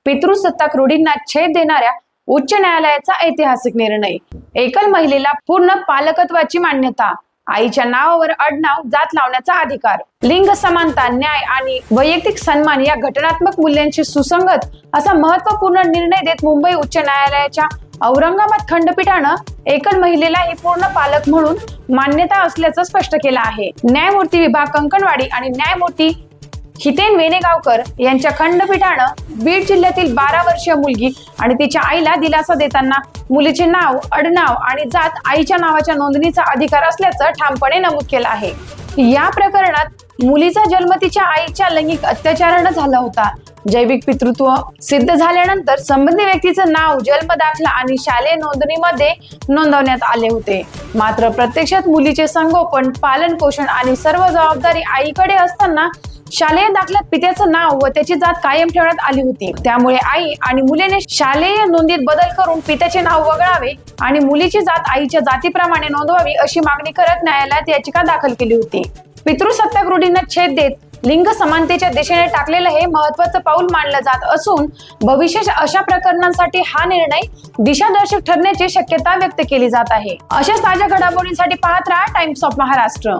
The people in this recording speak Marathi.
पितृसत्ताक रूढींना छेद देणाऱ्या उच्च न्यायालयाचा ऐतिहासिक निर्णय। एकल महिलेला पूर्ण पालकत्वाची मान्यता, आईच्या नावावर आडनाव जात लावण्याचा अधिकार, लिंग समानता, न्याय आणि वैयक्तिक सन्मान या घटनात्मक मूल्यांशी सुसंगत असा महत्त्वपूर्ण निर्णय देत मुंबई उच्च न्यायालयाच्या औरंगाबाद खंडपीठानं एकल महिलेलाही पूर्ण पालक म्हणून मान्यता असल्याचं स्पष्ट केलं आहे। न्यायमूर्ती विभा कंकणवाडी आणि न्यायमूर्ती हितेन वेणेगावकर यांच्या खंडपीठानं बीड जिल्ह्यातील 12 वर्षीय मुलगी आणि तिच्या आईला दिलासा देताना मुलीचे नाव, आडनाव आणि जात आईच्या नावाच्या नोंदणीचा अधिकार असल्याचं ठामपणे नमूद केलं आहे। या प्रकरणात मुलीचा जन्म तिच्या आईच्या लैंगिक अत्याचारानं झाला होता। जैविक पितृत्व सिद्ध झाल्यानंतर संबंधित व्यक्तीचं नाव, जन्म दाखला आणि शालेय नोंदणीमध्ये नोंदवण्यात आले होते। मात्र प्रत्यक्षात मुलीचे संगोपन, पालन पोषण आणि सर्व जबाबदारी आईकडे असताना शालेय दाखल्यात पित्याचं नाव व त्याची जात कायम ठेवण्यात आली होती। त्यामुळे आई आणि मुलीने शालेय नोंदीत बदल करून पित्याचे नाव वगळावे आणि मुलीची जात आईच्या जातीप्रमाणे नोंदवावी अशी मागणी करत न्यायालयात याचिका दाखल केली होती। पितृसत्ताक रूढींना छेद देत लिंग समानतेच्या दिशेने टाकलेलं हे महत्त्वाचं पाऊल मानलं जात असून भविष्यात अशा प्रकरणांसाठी हा निर्णय दिशादर्शक ठरण्याची शक्यता व्यक्त केली जात आहे। अशाच ताज्या घडामोडींसाठी पाहत राहा टाइम्स ऑफ महाराष्ट्र।